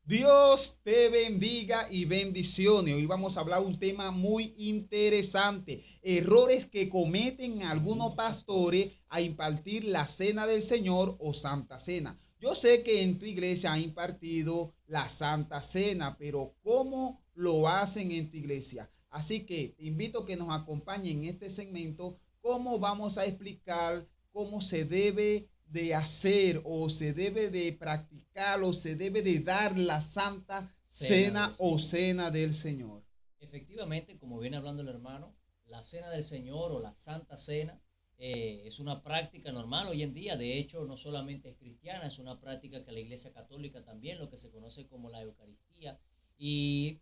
Dios te bendiga y bendiciones. Hoy vamos a hablar un tema muy interesante. Errores que cometen algunos pastores a impartir la cena del Señor o Santa Cena. Yo sé que en tu iglesia han impartido la Santa Cena, pero ¿cómo lo hacen en tu iglesia? Así que te invito a que nos acompañen en este segmento, cómo vamos a explicar cómo se debe de hacer o se debe de practicar o se debe de dar la santa cena o cena del Señor. Efectivamente, como viene hablando el hermano, la cena del Señor o la Santa Cena es una práctica normal hoy en día. De hecho, no solamente es cristiana, es una práctica que la Iglesia Católica también, lo que se conoce como la Eucaristía. Y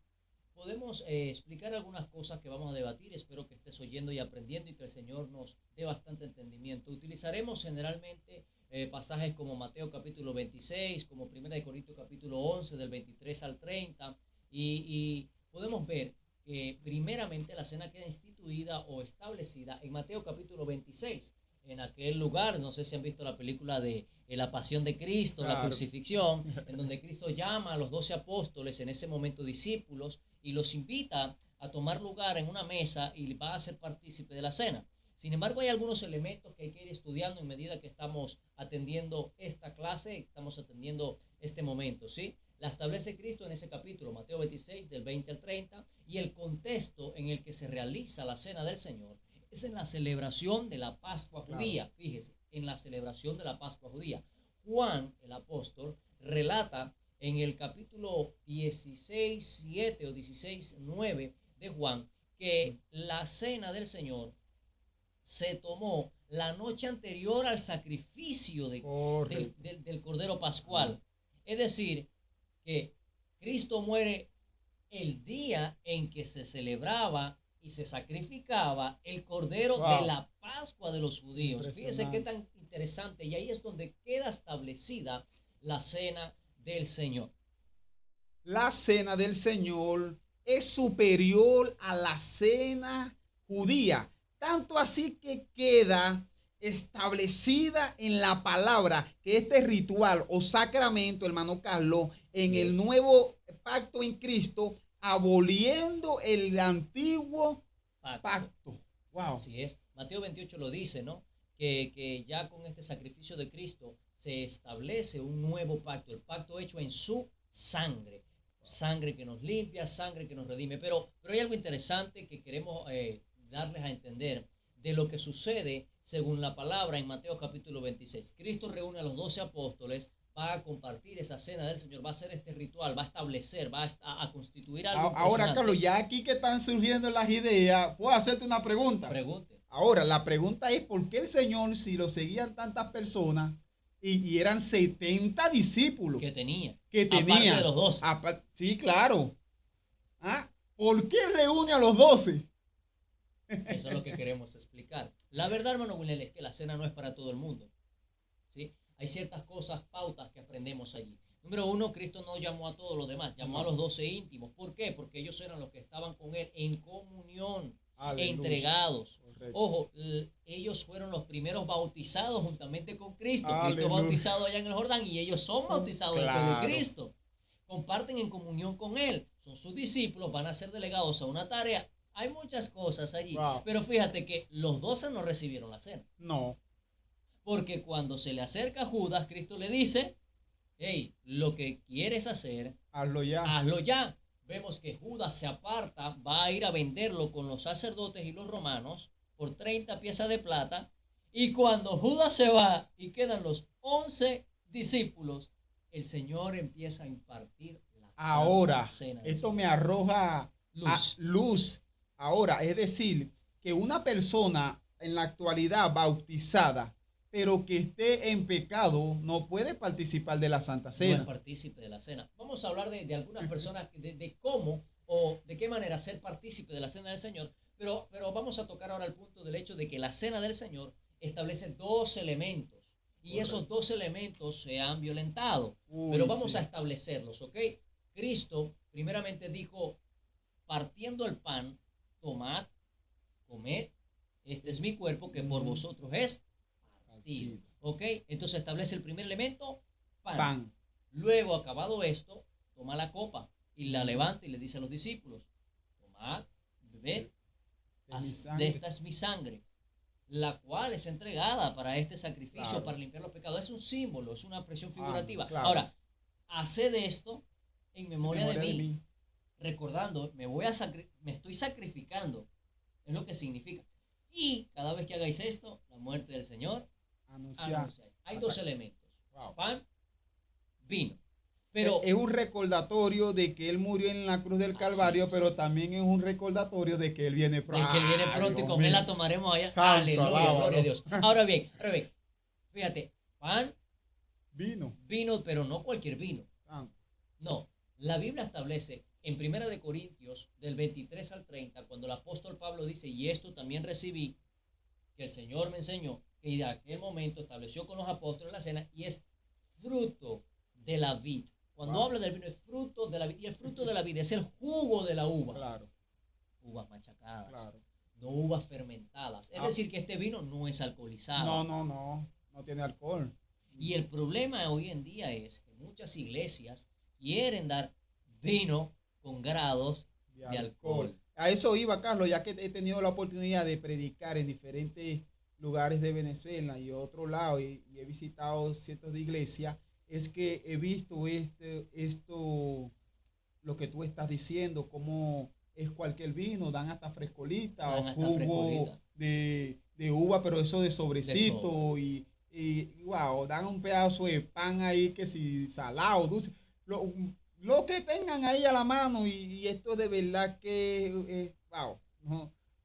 podemos explicar algunas cosas que vamos a debatir. Espero que estés oyendo y aprendiendo y que el Señor nos dé bastante entendimiento. Utilizaremos generalmente pasajes como Mateo capítulo 26, como 1 Corintios capítulo 11, del 23 al 30, y podemos ver que primeramente la cena queda instituida o establecida en Mateo capítulo 26, en aquel lugar. No sé si han visto la película de la pasión de Cristo, claro, la crucifixión, en donde Cristo llama a los 12 apóstoles, en ese momento discípulos, y los invita a tomar lugar en una mesa y va a ser partícipe de la cena. Sin embargo, hay algunos elementos que hay que ir estudiando en medida que estamos atendiendo esta clase, estamos atendiendo este momento, ¿sí? La establece Cristo en ese capítulo, Mateo 26, del 20 al 30, y el contexto en el que se realiza la cena del Señor es en la celebración de la Pascua judía. Claro. Fíjese, en la celebración de la Pascua judía. Juan, el apóstol, relata en el capítulo 16:7 o 16:9 de Juan que la cena del Señor se tomó la noche anterior al sacrificio del Cordero Pascual. Es decir, que Cristo muere el día en que se celebraba y se sacrificaba el Cordero de la Pascua de los judíos. Fíjese qué tan interesante. Y ahí es donde queda establecida la cena del Señor. La cena del Señor es superior a la cena judía, tanto así que queda establecida en la palabra que este ritual o sacramento, hermano Carlos, en el nuevo pacto en Cristo, aboliendo el antiguo pacto. Wow. Así es. Mateo 28 lo dice, ¿no? Que ya con este sacrificio de Cristo se establece un nuevo pacto, el pacto hecho en su sangre. Sangre que nos limpia, sangre que nos redime. Pero hay algo interesante que queremos darles a entender de lo que sucede según la palabra en Mateo capítulo 26. Cristo reúne a los 12 apóstoles, va a compartir esa cena del Señor, va a hacer este ritual, va a establecer, va a constituir algo. Ahora, Carlos, ya aquí que están surgiendo las ideas, ¿puedo hacerte una pregunta? Pregunte. Ahora, la pregunta es, ¿por qué el Señor, si lo seguían tantas personas, y eran 70 discípulos que tenía? Aparte de los 12. Sí, claro. ¿Ah? ¿Por qué reúne a los 12? Eso es lo que queremos explicar. La verdad, hermano William, es que la cena no es para todo el mundo, ¿sí? Hay ciertas cosas, pautas que aprendemos allí. Número uno, Cristo no llamó a todos los demás, llamó a los 12 íntimos. ¿Por qué? Porque ellos eran los que estaban con Él en comunión, entregados. Correcto. Ojo, ellos fueron los primeros bautizados juntamente con Cristo. Aleluya. Cristo bautizado allá en el Jordán y ellos son bautizados después de Cristo. Comparten en comunión con Él, son sus discípulos, van a ser delegados a una tarea. Hay muchas cosas allí, pero fíjate que los 12 no recibieron la cena. No. Porque cuando se le acerca a Judas, Cristo le dice, hey, lo que quieres hacer, hazlo ya. Hazlo ya. Vemos que Judas se aparta, va a ir a venderlo con los sacerdotes y los romanos por 30 piezas de plata. Y cuando Judas se va y quedan los 11 discípulos, el Señor empieza a impartir la cena. Esto me arroja luz. Ahora, es decir, que una persona en la actualidad bautizada, pero que esté en pecado, no puede participar de la Santa Cena. No es partícipe de la cena. Vamos a hablar de algunas personas, de cómo o de qué manera ser partícipe de la Cena del Señor, pero vamos a tocar ahora el punto del hecho de que la Cena del Señor establece dos elementos, y correcto, esos dos elementos se han violentado, pero vamos a establecerlos, ¿ok? Cristo primeramente dijo, partiendo el pan, tomad, comed, este es mi cuerpo que por vosotros es partido. ¿Ok? Entonces establece el primer elemento, pan. Luego, acabado esto, toma la copa y la levanta y le dice a los discípulos, tomad, bebed, de esta es mi sangre, la cual es entregada para este sacrificio, claro, para limpiar los pecados. Es un símbolo, es una expresión figurativa. Claro. Ahora, haced esto en memoria de mí, recordando, me estoy sacrificando, es lo que significa. Y cada vez que hagáis esto, la muerte del Señor, anunciáis. Hay dos elementos, pan, vino. Pero es un recordatorio de que Él murió en la cruz del Calvario, pero también es un recordatorio de que Él viene pronto. De que Él viene pronto y con Él la tomaremos allá. Santo, aleluya, gloria a Dios. Ahora bien, fíjate, pan, vino, pero no cualquier vino. Santo. No, la Biblia establece en 1 de Corintios, del 23 al 30, cuando el apóstol Pablo dice, y esto también recibí, que el Señor me enseñó, que de aquel momento estableció con los apóstoles la cena, y es fruto de la vid. Cuando habla del vino es fruto de la vid, y el fruto de la vid es el jugo de la uva. Claro. Uvas machacadas, claro, no uvas fermentadas. Es decir, que este vino no es alcoholizado. No tiene alcohol. Y el problema hoy en día es que muchas iglesias quieren dar vino con grados de alcohol. A eso iba, Carlos, ya que he tenido la oportunidad de predicar en diferentes lugares de Venezuela y otro lado, y he visitado cientos de iglesias, es que he visto esto, lo que tú estás diciendo, como es cualquier vino, dan hasta frescolita o jugo de uva, pero eso de sobrecito, y wow, dan un pedazo de pan ahí que si salado, dulce, lo que tengan ahí a la mano, y esto de verdad que wow,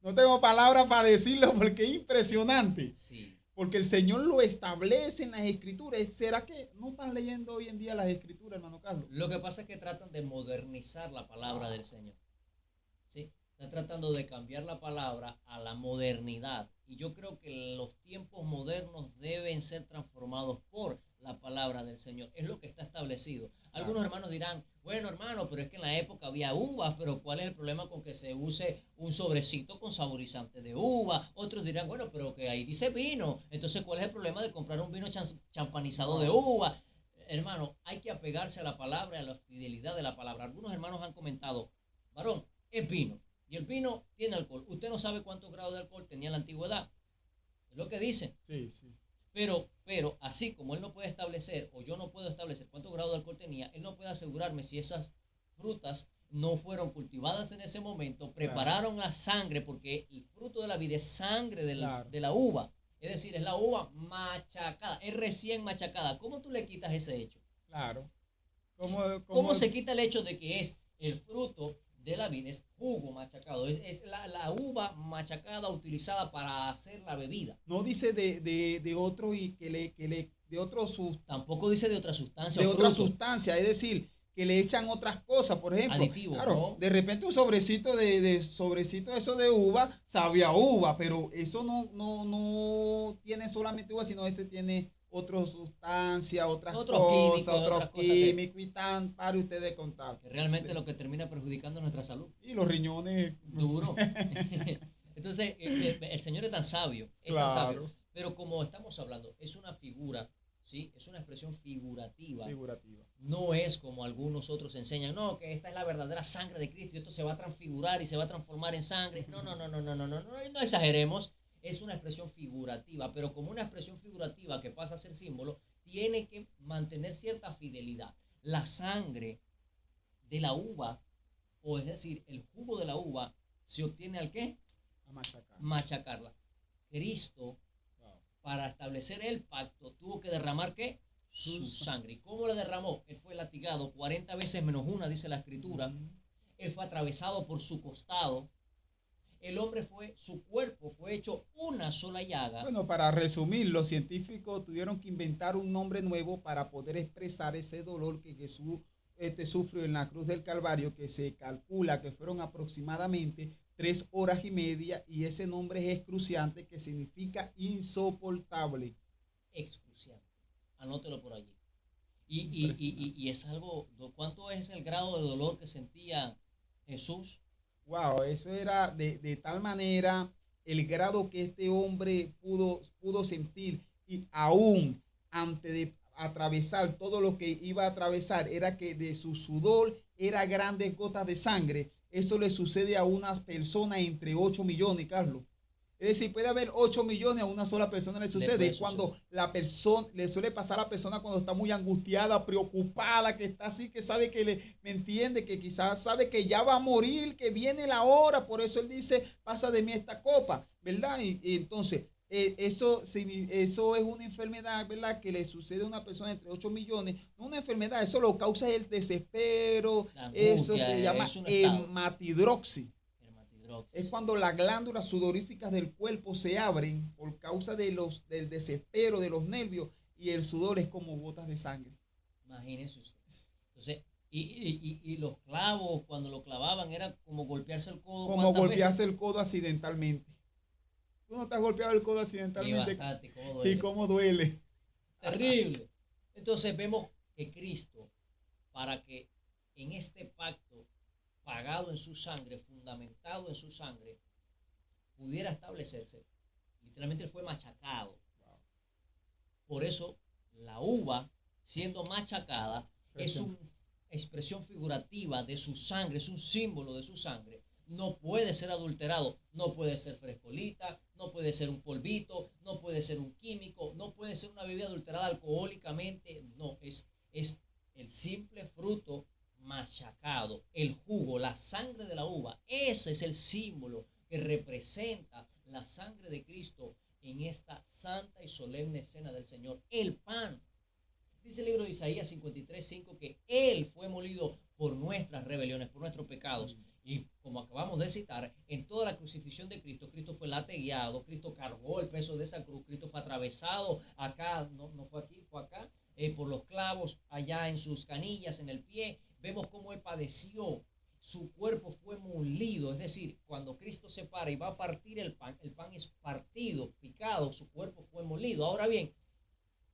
no tengo palabras para decirlo porque es impresionante. Sí. Porque el Señor lo establece en las Escrituras. ¿Será que no están leyendo hoy en día las Escrituras, hermano Carlos? Lo que pasa es que tratan de modernizar la palabra del Señor. ¿Sí? Están tratando de cambiar la palabra a la modernidad. Y yo creo que los tiempos modernos deben ser transformados por la palabra del Señor. Es lo que está establecido. Algunos hermanos dirán, bueno, hermano, pero es que en la época había uvas, pero ¿cuál es el problema con que se use un sobrecito con saborizante de uva? Otros dirán, bueno, pero que ahí dice vino, entonces ¿cuál es el problema de comprar un vino champanizado de uva? Hermano, hay que apegarse a la palabra, a la fidelidad de la palabra. Algunos hermanos han comentado, varón, es vino, y el vino tiene alcohol. Usted no sabe cuántos grados de alcohol tenía en la antigüedad. Es lo que dicen. Sí. Pero así como él no puede establecer, o yo no puedo establecer cuántos grados de alcohol tenía, él no puede asegurarme si esas frutas no fueron cultivadas en ese momento, prepararon la sangre, porque el fruto de la vid es sangre de la uva. Es decir, es la uva machacada, es recién machacada. ¿Cómo tú le quitas ese hecho? Claro. ¿Cómo se quita el hecho de que es el fruto de la vid, es jugo machacado, es la uva machacada utilizada para hacer la bebida? No dice de otro y de otro tampoco dice de otra sustancia. De otra sustancia, es decir, que le echan otras cosas, por ejemplo. Aditivos, claro, ¿no? De repente un sobrecito sobrecito eso de uva, sabe a uva, pero eso no tiene solamente uva, sino ese tiene otra sustancia, otros químicos y tan para ustedes contar. Que realmente lo que termina perjudicando nuestra salud. Y los riñones. Duro. Entonces, el Señor es tan sabio, tan sabio. Pero como estamos hablando, es una figura, ¿sí? Es una expresión figurativa. No es como algunos otros enseñan, no, que esta es la verdadera sangre de Cristo y esto se va a transfigurar y se va a transformar en sangre. No exageremos. Es una expresión figurativa, pero como una expresión figurativa que pasa a ser símbolo, tiene que mantener cierta fidelidad. La sangre de la uva, o es decir, el jugo de la uva, se obtiene ¿al qué? A machacarla. Cristo, para establecer el pacto, tuvo que derramar ¿qué? Su sangre. ¿Y cómo la derramó? Él fue latigado 40 veces menos una, dice la Escritura. Él fue atravesado por su costado. El hombre su cuerpo fue hecho una sola llaga. Bueno, para resumir, los científicos tuvieron que inventar un nombre nuevo para poder expresar ese dolor que Jesús sufrió en la cruz del Calvario, que se calcula que fueron aproximadamente 3 horas y media, y ese nombre es excruciante, que significa insoportable. Excruciante. Anótelo por allí. Y es algo, ¿cuánto es el grado de dolor que sentía Jesús? Wow, eso era de tal manera el grado que este hombre pudo sentir, y aún atravesar todo lo que iba a atravesar, era que de su sudor era grandes gotas de sangre. Eso le sucede a unas personas entre 8 millones, Carlos. Es decir, puede haber 8 millones a una sola persona le sucede. Es cuando la persona, le suele pasar a la persona cuando está muy angustiada, preocupada, que está así, que sabe que me entiende, que quizás sabe que ya va a morir, que viene la hora. Por eso él dice, pasa de mí esta copa, ¿verdad? Y entonces, eso es una enfermedad, ¿verdad? Que le sucede a una persona entre 8 millones. No una enfermedad, eso lo causa el desespero. Angustia, eso se llama hematidrosis. Es cuando las glándulas sudoríficas del cuerpo se abren por causa del desespero, de los nervios, y el sudor es como gotas de sangre. Imagínese usted. Entonces, y los clavos, cuando lo clavaban, era como golpearse el codo. Como golpearse el codo accidentalmente. ¿Tú no te has golpeado el codo accidentalmente? Bastante, ¿cómo duele? ¿Y cómo duele? Terrible. Entonces vemos que Cristo, para que en este pacto pagado en su sangre, fundamentado en su sangre, pudiera establecerse, literalmente él fue machacado. Por eso la uva, siendo machacada, es una expresión figurativa de su sangre, es un símbolo de su sangre. No puede ser adulterado, no puede ser frescolita, no puede ser un polvito, no puede ser un químico, no puede ser una bebida adulterada alcohólicamente, no, es el simple fruto machacado, el jugo, la sangre de la uva. Ese es el símbolo que representa la sangre de Cristo en esta santa y solemne cena del Señor. El pan. Dice el libro de Isaías 53:5 que Él fue molido por nuestras rebeliones, por nuestros pecados. Y como acabamos de citar, en toda la crucifixión de Cristo, Cristo fue lategueado, Cristo cargó el peso de esa cruz, Cristo fue atravesado acá, no fue aquí, fue acá, por los clavos allá en sus canillas, en el pie. Vemos cómo Él padeció, su cuerpo fue molido, es decir, cuando Cristo se para y va a partir el pan es partido, picado, su cuerpo fue molido. Ahora bien,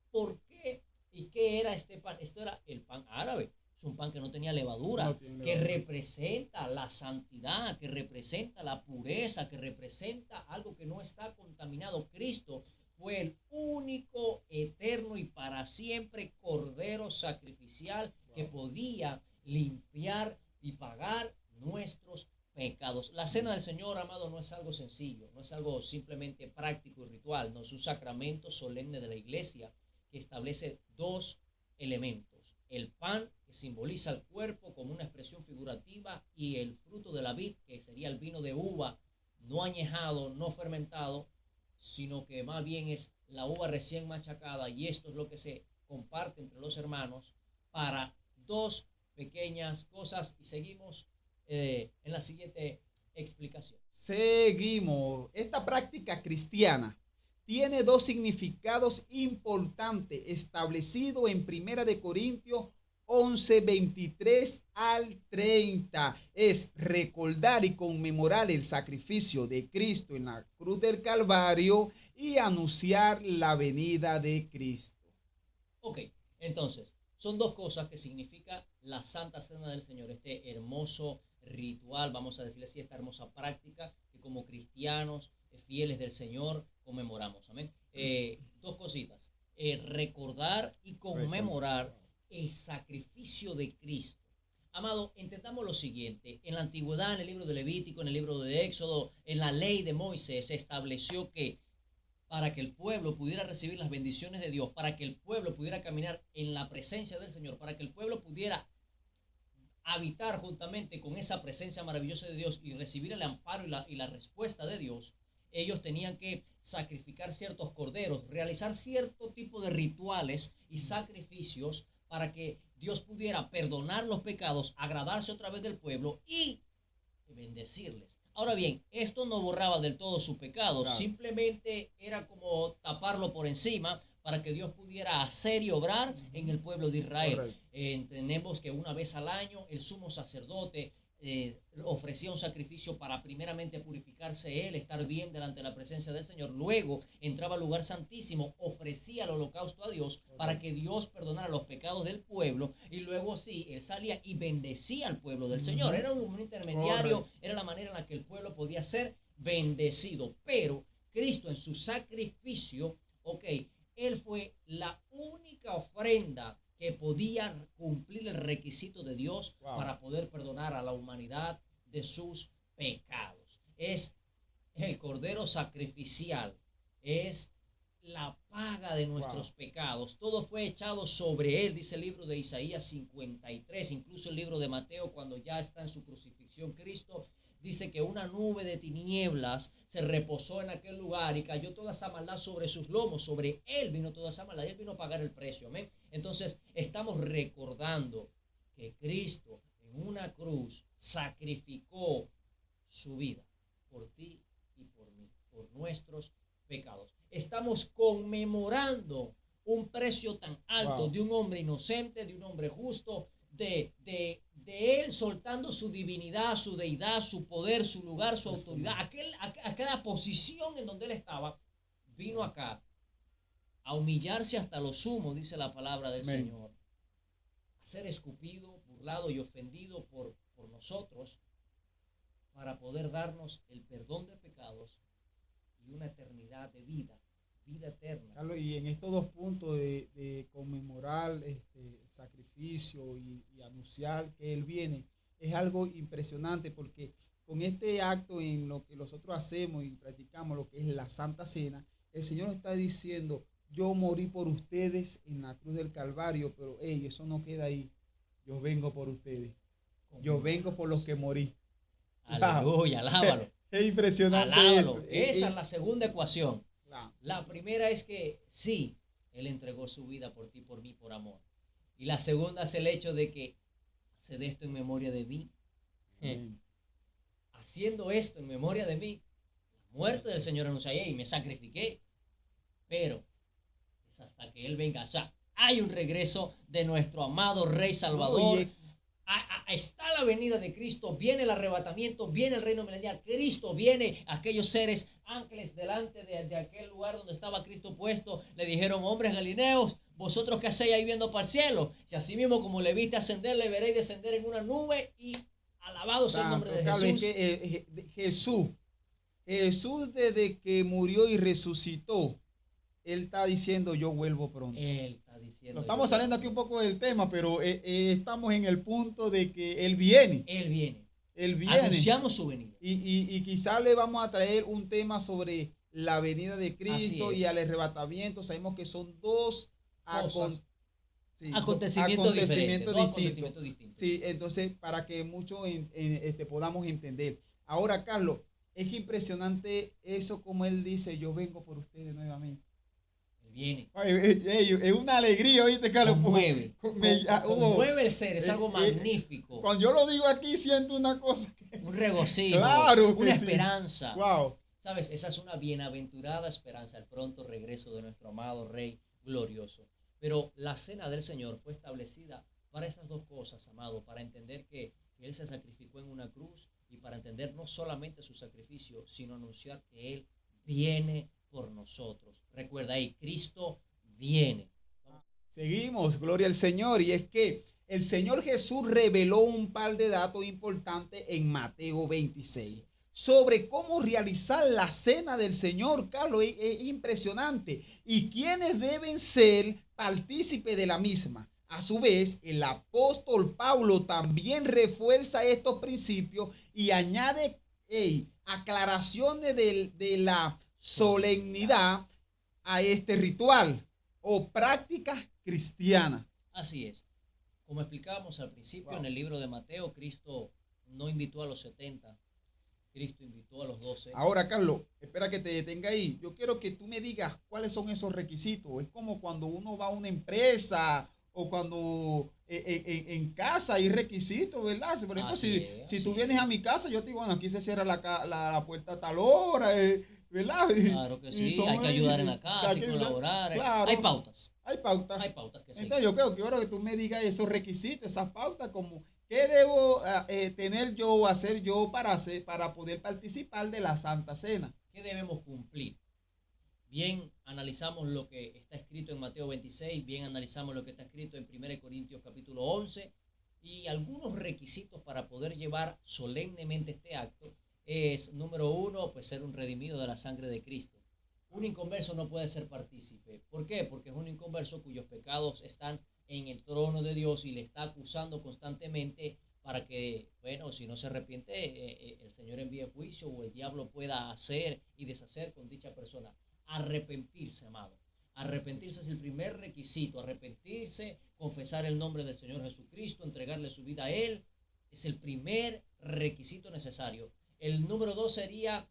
¿por qué y qué era este pan? Esto era el pan árabe. Es un pan que no tenía levadura, que representa la santidad, que representa la pureza, que representa algo que no está contaminado. Cristo fue el único, eterno y para siempre cordero sacrificial que podía limpiar y pagar nuestros pecados. La cena del Señor, amado, no es algo sencillo, no es algo simplemente práctico y ritual, no es un sacramento solemne de la iglesia que establece dos elementos: el pan, que simboliza el cuerpo como una expresión figurativa, y el fruto de la vid, que sería el vino de uva, no añejado, no fermentado, sino que más bien es la uva recién machacada, y esto es lo que se comparte entre los hermanos para dos pequeñas cosas. Y seguimos en la siguiente explicación. Seguimos. Esta práctica cristiana tiene dos significados importantes establecidos en 1 Corintios 11, 23 al 30. Es recordar y conmemorar el sacrificio de Cristo en la cruz del Calvario y anunciar la venida de Cristo. Ok, entonces, son dos cosas que significa la Santa Cena del Señor, este hermoso ritual, vamos a decirle así, esta hermosa práctica que como cristianos fieles del Señor conmemoramos. Amén. Dos cositas: recordar y conmemorar el sacrificio de Cristo. Amado, entendamos lo siguiente: en la antigüedad, en el libro de Levítico, en el libro de Éxodo, en la ley de Moisés, se estableció que para que el pueblo pudiera recibir las bendiciones de Dios, para que el pueblo pudiera caminar en la presencia del Señor, para que el pueblo pudiera habitar juntamente con esa presencia maravillosa de Dios y recibir el amparo y la respuesta de Dios, ellos tenían que sacrificar ciertos corderos, realizar cierto tipo de rituales y sacrificios para que Dios pudiera perdonar los pecados, agradarse otra vez del pueblo y bendecirles. Ahora bien, esto no borraba del todo su pecado, claro, simplemente era como taparlo por encima para que Dios pudiera hacer y obrar en el pueblo de Israel. Entendemos que una vez al año el sumo sacerdote ofrecía un sacrificio para primeramente purificarse él, estar bien delante de la presencia del Señor. Luego entraba al lugar santísimo, ofrecía el holocausto a Dios para que Dios perdonara los pecados del pueblo, y luego sí, él salía y bendecía al pueblo del Señor. Era un intermediario, era la manera en la que el pueblo podía ser bendecido. Pero Cristo en su sacrificio, él fue la única única ofrenda que podía cumplir el requisito de Dios para poder perdonar a la humanidad de sus pecados. Es el cordero sacrificial, es la paga de nuestros pecados. Todo fue echado sobre él, dice el libro de Isaías 53, incluso el libro de Mateo, cuando ya está en su crucifixión Cristo, dice que una nube de tinieblas se reposó en aquel lugar y cayó toda esa maldad sobre sus lomos, sobre él vino toda esa maldad y él vino a pagar el precio, amén. Entonces estamos recordando que Cristo en una cruz sacrificó su vida por ti y por mí, por nuestros pecados. Estamos conmemorando un precio tan alto de un hombre inocente, de un hombre justo, de él soltando su divinidad, su deidad, su poder, su lugar, su autoridad, aquella posición en donde él estaba, vino acá a humillarse hasta lo sumo, dice la palabra del Señor, a ser escupido, burlado y ofendido por nosotros, para poder darnos el perdón de pecados y una eternidad de vida eterna. Carlos, y en estos dos puntos de conmemorar sacrificio y anunciar que Él viene, es algo impresionante, porque con este acto en lo que nosotros hacemos y practicamos, lo que es la Santa Cena, el Señor está diciendo: yo morí por ustedes en la cruz del Calvario, pero eso no queda ahí. Yo vengo por ustedes. Yo vengo por los que morí. Aleluya, alábalo. Es impresionante. Alábalo. Esa es la segunda ecuación. La primera es que sí, Él entregó su vida por ti, por mí, por amor. Y la segunda es el hecho de que haced esto en memoria de mí. Haciendo esto en memoria de mí, la muerte del Señor anuncié y me sacrifiqué. Pero es hasta que Él venga. O sea, hay un regreso de nuestro amado Rey Salvador. Está la venida de Cristo, viene el arrebatamiento, viene el reino milenial, Cristo viene, aquellos seres ángeles delante de aquel lugar donde estaba Cristo puesto, le dijeron: hombres galileos, vosotros que hacéis ahí viendo para el cielo, si así mismo como le viste ascender, le veréis descender en una nube, y alabado sea el nombre de Jesús. Es que, Jesús desde que murió y resucitó, Él está diciendo: yo vuelvo pronto. Él está diciendo. Lo estamos saliendo aquí un poco del tema, pero estamos en el punto de que Él viene. Él viene. Él viene. Anunciamos su venida. Y quizás le vamos a traer un tema sobre la venida de Cristo y al arrebatamiento. Sabemos que son dos acontecimientos distintos. Sí, entonces, para que muchos podamos entender. Ahora, Carlos, es impresionante eso, como Él dice: yo vengo por ustedes nuevamente. Viene. Es una alegría, ¿oíste, Carlos? Conmueve el ser, es algo magnífico. Cuando yo lo digo aquí, siento una cosa. Un regocijo, claro, una esperanza. Wow. ¿Sabes? Esa es una bienaventurada esperanza, el pronto regreso de nuestro amado Rey glorioso. Pero la cena del Señor fue establecida para esas dos cosas, amado, para entender que Él se sacrificó en una cruz y para entender no solamente su sacrificio, sino anunciar que Él viene por nosotros. Recuerda ahí, Cristo viene. Seguimos, gloria al Señor. Y es que el Señor Jesús reveló un par de datos importantes en Mateo 26 sobre cómo realizar la cena del Señor. Carlos, es impresionante. Y quiénes deben ser partícipes de la misma. A su vez, el apóstol Pablo también refuerza estos principios y añade aclaraciones de la solemnidad a este ritual o práctica cristiana. Así es. Como explicábamos al principio en el libro de Mateo, Cristo no invitó a los 70, Cristo invitó a los 12. Ahora, Carlos, espera que te detenga ahí. Yo quiero que tú me digas cuáles son esos requisitos. Es como cuando uno va a una empresa o cuando en casa hay requisitos, ¿verdad? Por ejemplo, si tú vienes a mi casa, yo te digo: bueno, aquí se cierra la puerta a tal hora, ¿verdad? Claro que sí, hay que ayudar en la casa, hay que colaborar. Claro, hay pautas. Hay pautas. Hay pautas que sí. Entonces yo quiero que tú me digas esos requisitos, esas pautas, como qué debo tener yo o hacer yo para poder participar de la Santa Cena. ¿Qué debemos cumplir? Bien analizamos lo que está escrito en Mateo 26, bien analizamos lo que está escrito en 1 Corintios capítulo 11, y algunos requisitos para poder llevar solemnemente este acto es, número uno, pues ser un redimido de la sangre de Cristo. Un inconverso no puede ser partícipe. ¿Por qué? Porque es un inconverso cuyos pecados están en el trono de Dios y le está acusando constantemente para que, bueno, si no se arrepiente, el Señor envíe juicio o el diablo pueda hacer y deshacer con dicha persona. Arrepentirse, amado. Arrepentirse es el primer requisito. Arrepentirse, confesar el nombre del Señor Jesucristo, entregarle su vida a Él, es el primer requisito necesario. El número 2 sería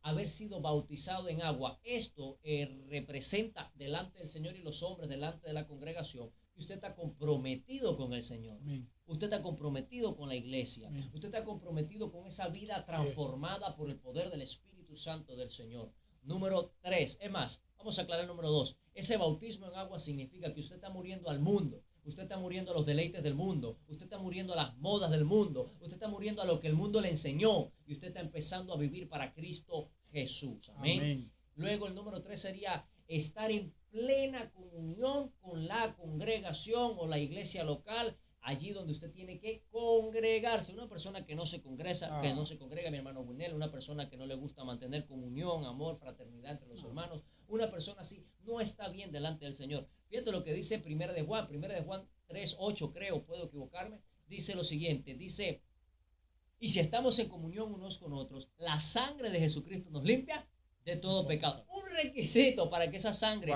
haber sido bautizado en agua. Esto representa delante del Señor y los hombres, delante de la congregación, que usted está comprometido con el Señor. Amén. Usted está comprometido con la iglesia. Amén. Usted está comprometido con esa vida transformada por el poder del Espíritu Santo del Señor. Número 3, es más, vamos a aclarar el número 2. Ese bautismo en agua significa que usted está muriendo al mundo. Usted está muriendo a los deleites del mundo. Usted está muriendo a las modas del mundo. Usted está muriendo a lo que el mundo le enseñó. Y usted está empezando a vivir para Cristo Jesús. Amén. Amén. Luego el número 3 sería estar en plena comunión con la congregación o la iglesia local, allí donde usted tiene que congregarse. Una persona que no se congrega, mi hermano Winel, una persona que no le gusta mantener comunión, amor, fraternidad entre los hermanos, una persona así no está bien delante del Señor. Fíjate lo que dice 1 de Juan 3:8, creo, puedo equivocarme, dice lo siguiente, dice, y si estamos en comunión unos con otros, la sangre de Jesucristo nos limpia de todo pecado. Un requisito para que esa sangre,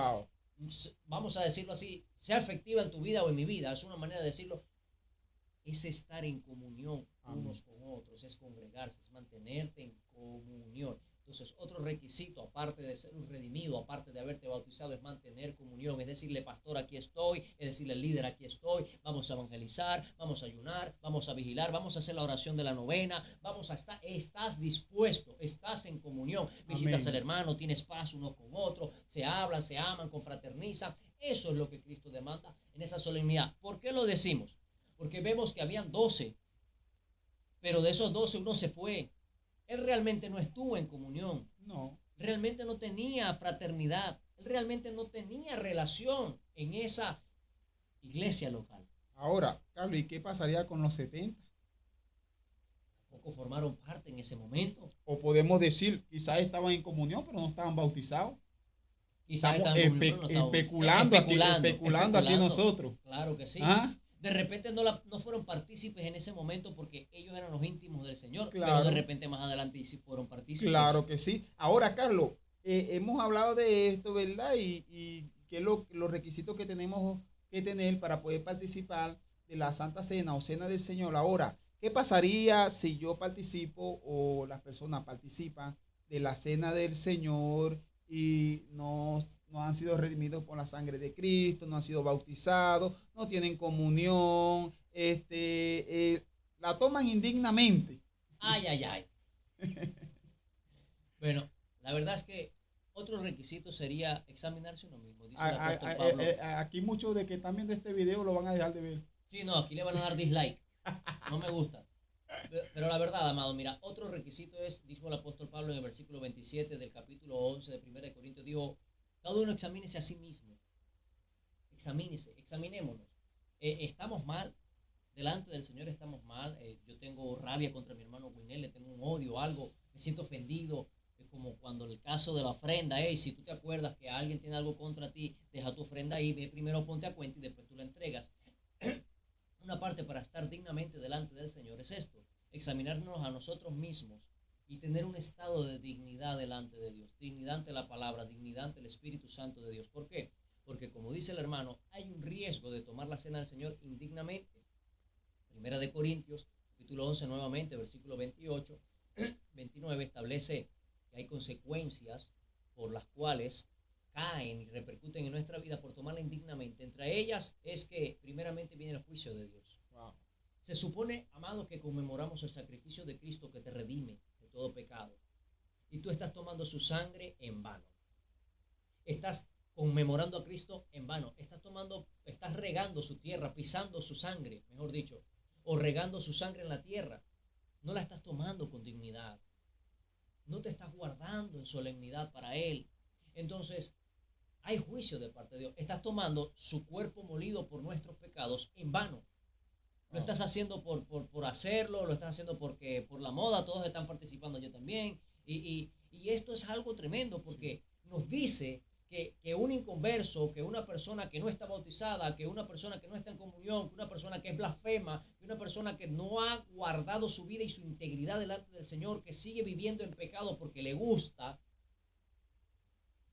vamos a decirlo así, sea efectiva en tu vida o en mi vida, es una manera de decirlo, es estar en comunión unos con otros, es congregarse, es mantenerte en comunión. Entonces, otro requisito, aparte de ser un redimido, aparte de haberte bautizado, es mantener comunión, es decirle, pastor, aquí estoy, es decirle, líder, aquí estoy, vamos a evangelizar, vamos a ayunar, vamos a vigilar, vamos a hacer la oración de la novena, vamos a estar, estás dispuesto, estás en comunión, visitas al hermano, tienes paz unos con otros, se hablan, se aman, confraternizan. Eso es lo que Cristo demanda en esa solemnidad. ¿Por qué lo decimos? Porque vemos que habían 12, pero de esos 12 uno se fue. Él realmente no estuvo en comunión. No. Realmente no tenía fraternidad. Él realmente no tenía relación en esa iglesia local. Ahora, Carlos, ¿y qué pasaría con los 70? Tampoco formaron parte en ese momento. O podemos decir, quizás estaban en comunión, pero no estaban bautizados. Quizás Estamos especulando aquí nosotros. Claro que sí. ¿Ah? De repente no fueron partícipes en ese momento porque ellos eran los íntimos del Señor, claro. Pero de repente más adelante sí fueron partícipes. Claro que sí. Ahora, Carlos, hemos hablado de esto, ¿verdad? Y qué es los requisitos que tenemos que tener para poder participar de la Santa Cena o Cena del Señor. Ahora, ¿qué pasaría si yo participo o las personas participan de la Cena del Señor y no han sido redimidos por la sangre de Cristo, no han sido bautizados, no tienen comunión, la toman indignamente? Ay. Bueno, la verdad es que otro requisito sería examinarse uno mismo, dice el apóstol Pablo. Aquí muchos de que están viendo este video lo van a dejar de ver. Sí, no, aquí le van a dar dislike. No me gusta. Pero la verdad, amado, mira, otro requisito es, dijo el apóstol Pablo en el versículo 27 del capítulo 11 de 1 de Corintios, dijo, cada uno examínese a sí mismo. Examinémonos. ¿Estamos mal? Delante del Señor estamos mal. Yo tengo rabia contra mi hermano Winel, le tengo un odio, algo, me siento ofendido. Es como cuando el caso de la ofrenda, si tú te acuerdas que alguien tiene algo contra ti, deja tu ofrenda ahí, ve primero ponte a cuenta y después tú la entregas. Una parte para estar dignamente delante del Señor es esto, examinarnos a nosotros mismos y tener un estado de dignidad delante de Dios, dignidad ante la palabra, dignidad ante el Espíritu Santo de Dios. ¿Por qué? Porque como dice el hermano, hay un riesgo de tomar la cena del Señor indignamente. Primera de Corintios, capítulo 11 nuevamente, versículo 28, 29, establece que hay consecuencias por las cuales caen y repercuten en nuestra vida por tomarla indignamente. Entre ellas es que primeramente viene el juicio de Dios. Wow. Se supone, amado, que conmemoramos el sacrificio de Cristo que te redime de todo pecado. Y tú estás tomando su sangre en vano. Estás conmemorando a Cristo en vano. Estás regando su tierra, pisando su sangre, mejor dicho, o regando su sangre en la tierra. No la estás tomando con dignidad. No te estás guardando en solemnidad para Él. Entonces, hay juicio de parte de Dios. Estás tomando su cuerpo molido por nuestros pecados en vano. Lo estás haciendo por hacerlo, lo estás haciendo porque por la moda, todos están participando, yo también. Y Y esto es algo tremendo porque nos dice que un inconverso, que una persona que no está bautizada, que una persona que no está en comunión, que una persona que es blasfema, que una persona que no ha guardado su vida y su integridad delante del Señor, que sigue viviendo en pecado porque le gusta,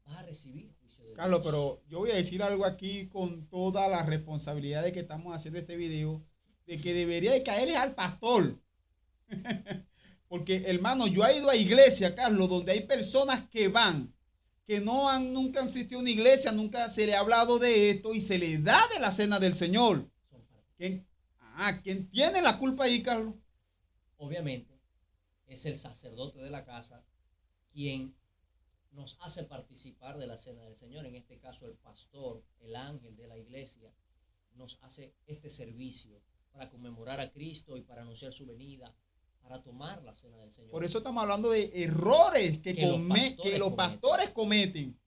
va a recibir juicio de Dios. Carlos, pero yo voy a decir algo aquí con toda la responsabilidad de que estamos haciendo este video, de que debería de caerle al pastor. Porque, hermano, yo he ido a iglesia, Carlos, donde hay personas que van, que nunca han asistido a una iglesia, nunca se le ha hablado de esto y se le da de la cena del Señor. ¿Quién tiene la culpa ahí, Carlos? Obviamente, es el sacerdote de la casa quien nos hace participar de la cena del Señor. En este caso, el pastor, el ángel de la iglesia, nos hace este servicio para conmemorar a Cristo y para anunciar su venida, para tomar la cena del Señor. Por eso estamos hablando de errores que los pastores cometen.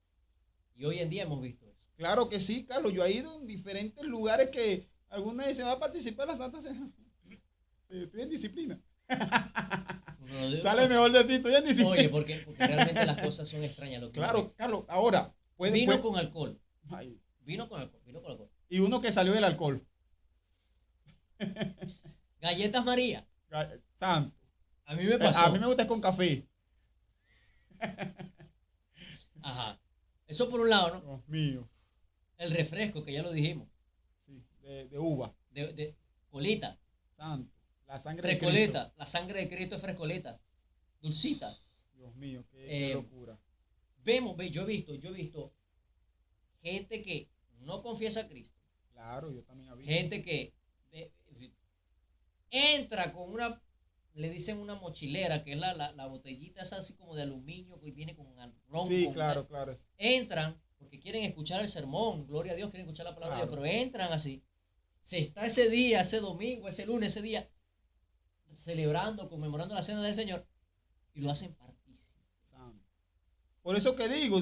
Y hoy en día hemos visto eso. Claro que sí, Carlos. Yo he ido en diferentes lugares que alguna vez se va a participar en la Santa Cena. Estoy en disciplina. Sale mejor decir, estoy en disciplina. Oye, porque realmente las cosas son extrañas. Claro, Carlos. Ahora, vino con alcohol. Ay. Vino con alcohol. Y uno que salió del alcohol. Galletas María. Santo. A mí me pasó. A mí me gusta con café. Ajá. Eso por un lado, ¿no? Dios mío. El refresco, que ya lo dijimos. Sí, de uva. De colita. Santo. La sangre frescoleta. de Cristo. La sangre de Cristo es frescoleta. Dulcita. Dios mío, qué locura. Yo he visto gente que no confiesa a Cristo. Claro, yo también he visto. Gente que entra con le dicen una mochilera, que es la botellita esa así como de aluminio que viene con ron. Sí, claro. Entran porque quieren escuchar el sermón, gloria a Dios, quieren escuchar la palabra de Dios, pero entran así. Se está ese día, ese domingo, ese lunes, ese día, celebrando, conmemorando la cena del Señor, y lo hacen partícipe. Por eso que digo,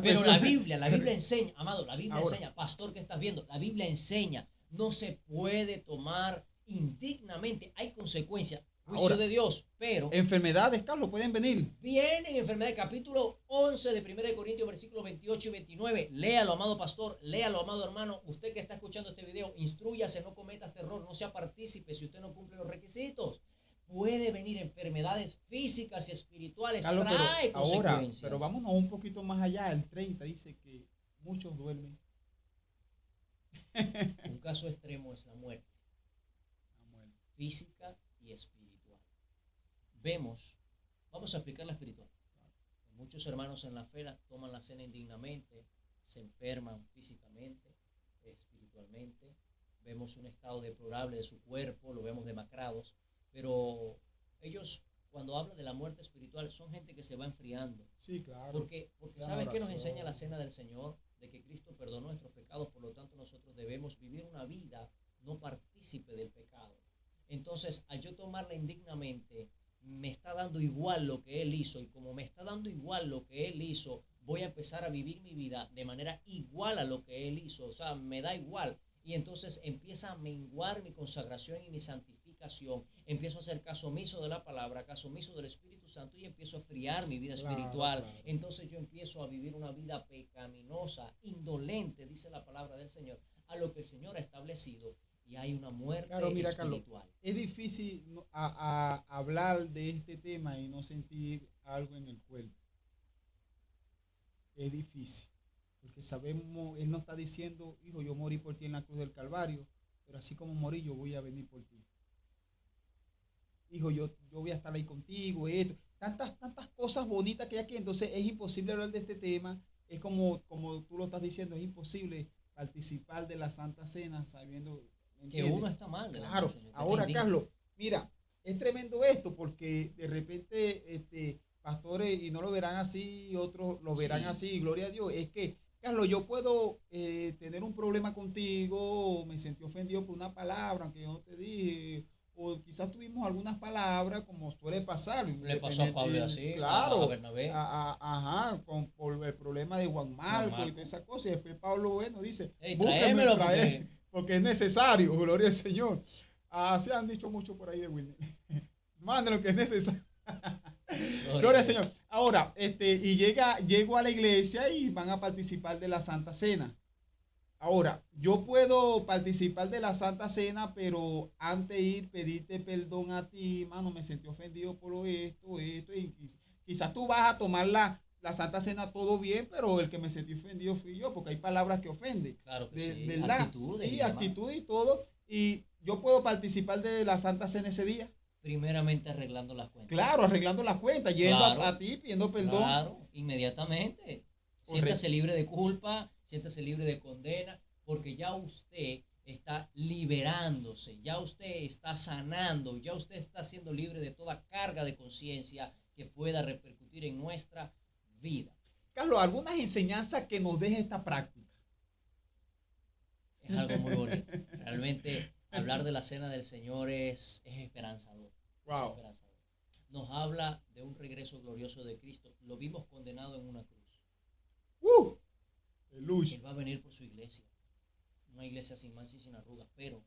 pero la Biblia enseña, amado, la Biblia enseña, pastor que estás viendo, la Biblia enseña, no se puede tomar indignamente, hay consecuencias, juicio de Dios, pero enfermedades, Carlos, pueden venir. Vienen enfermedades, capítulo 11 de 1 Corintios, versículos 28 y 29. Léalo, amado pastor, léalo, amado hermano. Usted que está escuchando este video, instrúyase, no cometa este error, no sea partícipe si usted no cumple los requisitos. Puede venir enfermedades físicas y espirituales, Carlos, trae consecuencias. Pero vámonos un poquito más allá. El 30 dice que muchos duermen. Un caso extremo es la muerte. Física y espiritual. Vamos a explicar la espiritual. Muchos hermanos en la fe toman la cena indignamente, se enferman físicamente, espiritualmente. Vemos un estado deplorable de su cuerpo, lo vemos demacrados, pero ellos, cuando hablan de la muerte espiritual, son gente que se va enfriando. Sí, claro. Porque ¿saben qué nos enseña la cena del Señor? De que Cristo perdonó nuestros pecados, por lo tanto nosotros debemos vivir una vida no partícipe del pecado. Entonces, al yo tomarla indignamente, me está dando igual lo que Él hizo, y como me está dando igual lo que Él hizo, voy a empezar a vivir mi vida de manera igual a lo que Él hizo, o sea, me da igual, y entonces empieza a menguar mi consagración y mi santificación, empiezo a hacer caso omiso de la palabra, caso omiso del Espíritu Santo, y empiezo a enfriar mi vida espiritual. Claro. Entonces yo empiezo a vivir una vida pecaminosa, indolente, dice la palabra del Señor, a lo que el Señor ha establecido. Y hay una muerte espiritual. Carlos, es difícil a hablar de este tema y no sentir algo en el cuerpo. Es difícil. Porque sabemos, Él nos está diciendo, hijo, yo morí por ti en la cruz del Calvario, pero así como morí, yo voy a venir por ti. Hijo, yo voy a estar ahí contigo, esto. Tantas cosas bonitas que hay aquí. Entonces es imposible hablar de este tema. Es como tú lo estás diciendo, es imposible participar de la Santa Cena sabiendo que uno está mal. Claro. Ahora, Carlos, mira, es tremendo esto porque de repente pastores, y no lo verán así, otros lo verán así, gloria a Dios, es que, Carlos, yo puedo tener un problema contigo, me sentí ofendido por una palabra, aunque yo no te dije, o quizás tuvimos algunas palabras, como suele pasar. Le pasó a Pablo así, claro, a Bernabé. Por el problema de Juan Marco y toda esa cosa, y después Pablo, dice, tráemelo porque es necesario, gloria al Señor. Se han dicho mucho por ahí de Wilmer. Mande lo que es necesario. Gloria al Señor. Ahora, y llego a la iglesia y van a participar de la Santa Cena. Ahora, yo puedo participar de la Santa Cena, pero antes de ir, pedirte perdón a ti, mano, me sentí ofendido por esto, y quizás tú vas a tomar la Santa Cena todo bien, pero el que me sentí ofendido fui yo, porque hay palabras que ofenden. Claro que sí, ¿Verdad? actitudes Y actitud y todo, y yo puedo participar de la Santa Cena ese día. Primeramente arreglando las cuentas. Claro, arreglando las cuentas, yendo Claro, a ti, pidiendo perdón. Claro, inmediatamente. Siéntase libre de culpa, siéntase libre de condena, porque ya usted está liberándose, ya usted está sanando, ya usted está siendo libre de toda carga de conciencia que pueda repercutir en nuestra vida. Carlos, algunas enseñanzas que nos deje esta práctica. Es algo muy bonito. Realmente hablar de la cena del Señor es esperanzador. Wow. Es esperanzador. Nos habla de un regreso glorioso de Cristo. Lo vimos condenado en una cruz. Él va a venir por su iglesia. Una iglesia sin mancha y sin arrugas, pero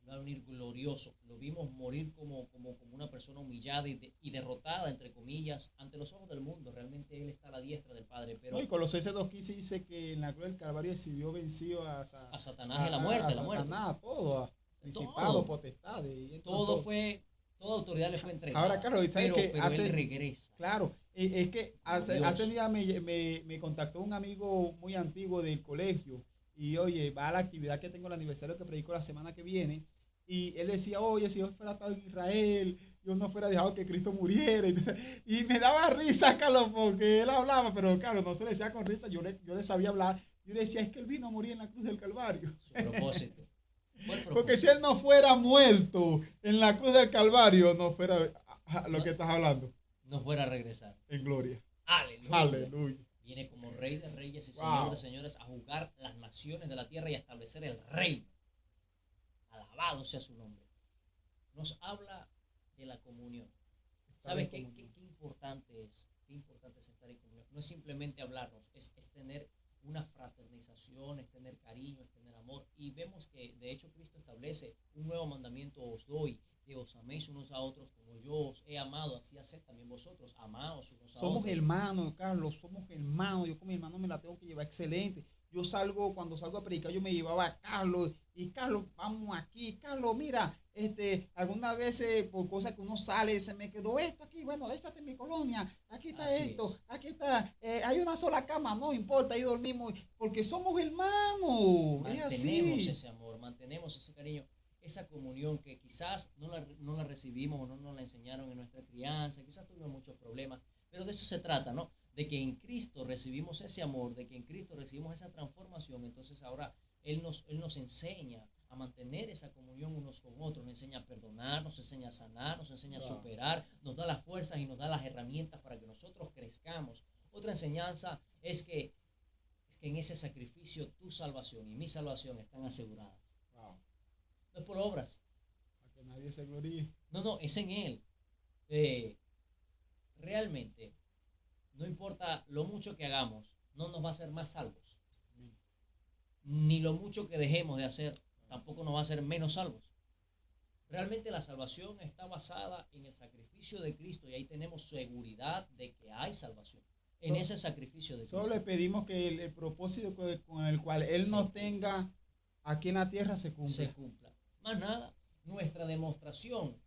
va a venir glorioso. Lo vimos morir como una persona humillada y derrotada, entre comillas, ante los ojos del mundo. Realmente Él está a la diestra del Padre. Pero y Colosenses 2:15 dice que en la cruz del Calvario se vio vencido a Satanás y la muerte. A Satanás, todo, a principado, potestades. Toda autoridad le fue entregada. Ahora, Carlos, ¿sabes que pero Él regresa? Claro, es que hace día me contactó un amigo muy antiguo del colegio y, oye, va a la actividad que tengo, el aniversario que predico la semana que viene, y él decía, oye, si yo fuera estado en Israel, yo no fuera dejado que Cristo muriera. Y me daba risa, Carlos, porque él hablaba, pero claro, no se le decía con risa, yo le sabía hablar. Yo le decía, es que él vino a morir en la cruz del Calvario. Su propósito. Porque si él no fuera muerto en la cruz del Calvario, no fuera lo que estás hablando. No fuera a regresar. En gloria. Aleluya. Aleluya. Viene como Rey de Reyes y Señor de Señores a juzgar las naciones de la tierra y a establecer el reino. Alabado sea su nombre. Nos habla de la comunión. ¿Sabes qué importante es? Qué importante es estar en comunión. No es simplemente hablarnos, es tener una fraternización, es tener cariño, es tener amor. Y vemos que de hecho Cristo establece un nuevo mandamiento os doy, que os améis unos a otros como yo os he amado, así haced también vosotros, amaos unos a otros. Somos hermanos, Carlos, somos hermanos. Yo con mi hermano me la tengo que llevar excelente. Cuando salgo a predicar, yo me llevaba a Carlos, y Carlos, vamos aquí, Carlos, mira, algunas veces por cosas que uno sale, se me quedó esto aquí, bueno, échate en mi colonia, aquí está así esto, es. Aquí está, hay una sola cama, no importa, ahí dormimos, porque somos hermanos. Mantenemos ese amor, mantenemos ese cariño, esa comunión que quizás no la recibimos o no nos la enseñaron en nuestra crianza, quizás tuvimos muchos problemas, pero de eso se trata, ¿no? De que en Cristo recibimos ese amor, de que en Cristo recibimos esa transformación. Entonces ahora Él nos enseña a mantener esa comunión unos con otros, nos enseña a perdonar, nos enseña a sanar, nos enseña a superar, nos da las fuerzas y nos da las herramientas para que nosotros crezcamos. Otra enseñanza es que en ese sacrificio tu salvación y mi salvación están aseguradas. Wow. No es por obras. Para que nadie se gloríe. No, es en Él. Realmente, no importa lo mucho que hagamos, no nos va a hacer más salvos. Ni lo mucho que dejemos de hacer, tampoco nos va a hacer menos salvos. Realmente la salvación está basada en el sacrificio de Cristo y ahí tenemos seguridad de que hay salvación. En ese sacrificio de Cristo. Solo le pedimos que el propósito con el cual Él nos tenga aquí en la tierra se cumpla. Más nada, nuestra demostración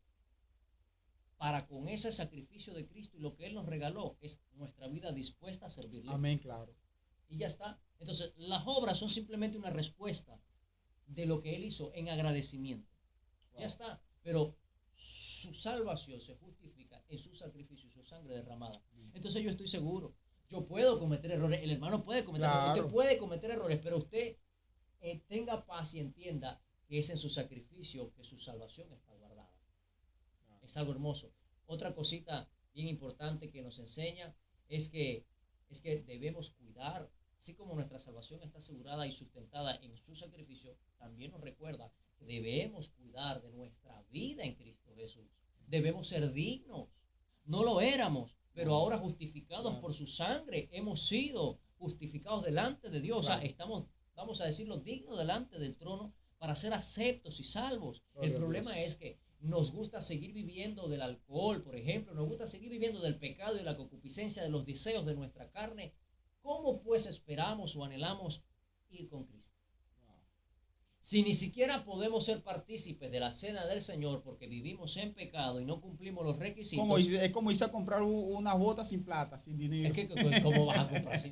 para con ese sacrificio de Cristo y lo que Él nos regaló es nuestra vida dispuesta a servirle. Amén, claro. Y ya está. Entonces, las obras son simplemente una respuesta de lo que Él hizo en agradecimiento. Wow. Ya está. Pero su salvación se justifica en su sacrificio y su sangre derramada. Entonces yo estoy seguro. Yo puedo cometer errores. El hermano puede cometer errores. Usted puede cometer errores, pero usted tenga paz y entienda que es en su sacrificio que su salvación está guardada. Es algo hermoso. Otra cosita bien importante que nos enseña es que debemos cuidar, así como nuestra salvación está asegurada y sustentada en su sacrificio, también nos recuerda que debemos cuidar de nuestra vida en Cristo Jesús. Debemos ser dignos. No lo éramos, pero ahora justificados por su sangre, hemos sido justificados delante de Dios. O sea, estamos, vamos a decirlo, dignos delante del trono para ser aceptos y salvos. El problema es que nos gusta seguir viviendo del alcohol, por ejemplo, nos gusta seguir viviendo del pecado y de la concupiscencia de los deseos de nuestra carne, ¿cómo pues esperamos o anhelamos ir con Cristo? Si ni siquiera podemos ser partícipes de la cena del Señor porque vivimos en pecado y no cumplimos los requisitos. Es como irse a comprar unas botas sin plata, sin dinero. Es que, ¿cómo vas a comprar así?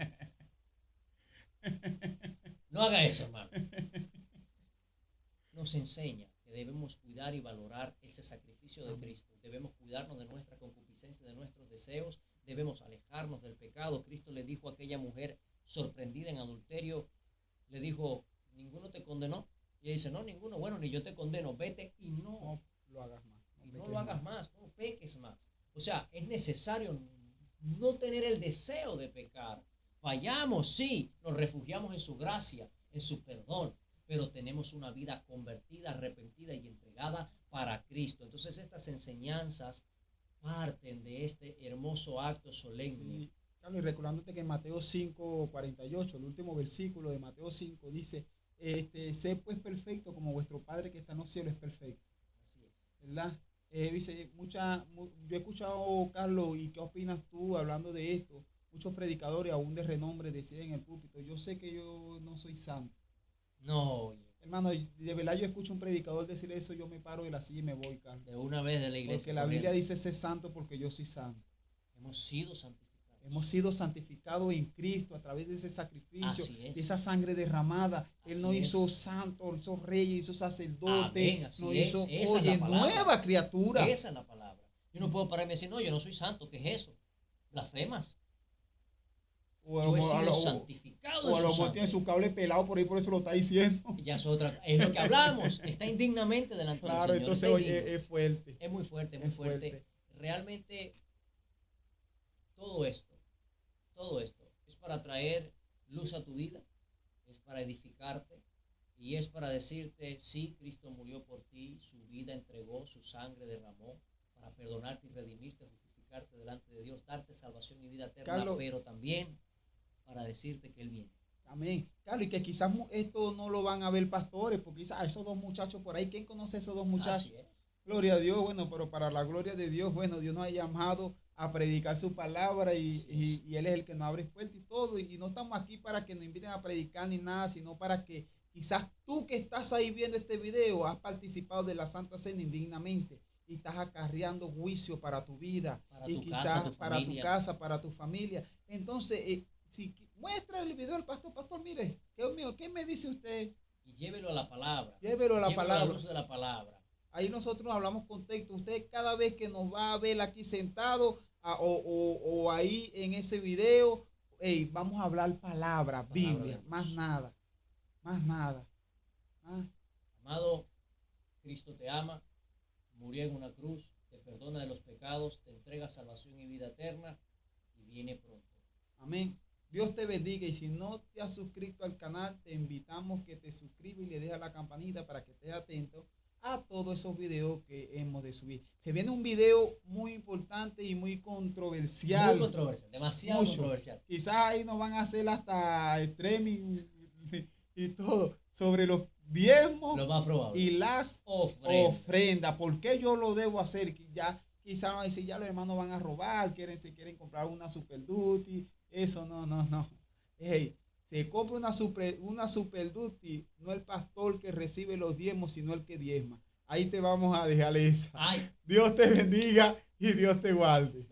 No haga eso, hermano. Nos enseña que debemos cuidar y valorar ese sacrificio de Cristo. Debemos cuidarnos de nuestra concupiscencia, de nuestros deseos. Debemos alejarnos del pecado. Cristo le dijo a aquella mujer sorprendida en adulterio, le dijo, ¿ninguno te condenó? Y ella dice, no, ninguno. Bueno, ni yo te condeno. Vete y no lo hagas más. No lo hagas más, no peques más. O sea, es necesario no tener el deseo de pecar. Fallamos, sí, nos refugiamos en su gracia, en su perdón, pero tenemos una vida convertida, arrepentida y entregada para Cristo. Entonces estas enseñanzas parten de este hermoso acto solemne. Sí, Carlos, y recordándote que en Mateo 5:48, el último versículo de Mateo 5 dice, sé pues perfecto como vuestro Padre que está en los cielos es perfecto. Así es. ¿Verdad? Dice, yo he escuchado, Carlos, y qué opinas tú hablando de esto, muchos predicadores aún de renombre decían en el púlpito, yo sé que yo no soy santo. No, oye. Hermano, de verdad yo escucho un predicador decir eso, yo me paro de la silla y me voy, Carlos. De una vez de la iglesia. Porque la Biblia dice ser santo porque yo soy santo. Hemos sido santificados. Hemos sido santificados en Cristo a través de ese sacrificio, de esa sangre derramada. Él nos hizo santo, hizo rey, hizo sacerdote, nos hizo, oye, nueva criatura. Esa es la palabra. Yo no puedo pararme y decir, no, yo no soy santo, ¿qué es eso? Blasfemas. Yo he sido santificado. O a lo mejor tiene su cable pelado por ahí, por eso lo está diciendo. Ya es otra, es lo que hablamos. Está indignamente delante del Señor. Claro, entonces oye, es fuerte. Es muy fuerte, muy fuerte. Realmente todo esto es para traer luz a tu vida, es para edificarte y es para decirte, sí, Cristo murió por ti, su vida entregó, su sangre derramó para perdonarte y redimirte, justificarte delante de Dios, darte salvación y vida eterna, Carlos, pero también para decirte que Él viene. Amén. Carlos, y que quizás esto no lo van a ver pastores, porque quizás esos dos muchachos por ahí, ¿quién conoce a esos dos muchachos? Así es. Gloria a Dios, bueno, pero para la gloria de Dios, bueno, Dios nos ha llamado a predicar su palabra y Él es el que nos abre puertas y todo, y no estamos aquí para que nos inviten a predicar ni nada, sino para que quizás tú que estás ahí viendo este video has participado de la Santa Cena indignamente y estás acarreando juicio para tu vida y quizás para tu casa, para tu familia. Entonces, si muestra el video al pastor, mire, Dios mío, ¿qué me dice usted? Y llévelo a la palabra. Llévelo a la palabra. A la luz de la palabra. Ahí nosotros hablamos con texto. Usted cada vez que nos va a ver aquí sentado o ahí en ese video, vamos a hablar palabra, Biblia, más nada. Amado, Cristo te ama, murió en una cruz, te perdona de los pecados, te entrega salvación y vida eterna y viene pronto. Amén. Dios te bendiga y si no te has suscrito al canal, te invitamos que te suscribas y le dejes la campanita para que estés atento a todos esos videos que hemos de subir. Se viene un video muy importante y muy controversial. Muy controversial, demasiado controversial. Quizás ahí nos van a hacer hasta streaming y todo sobre los diezmos lo más probable. Y las ofrendas. ¿Por qué yo lo debo hacer? Ya quizás van a decir, ya los hermanos van a robar, se quieren comprar una Super Duty. Eso no. Hey, se compra una super duty, no el pastor que recibe los diezmos, sino el que diezma. Ahí te vamos a dejar esa. Ay. Dios te bendiga y Dios te guarde.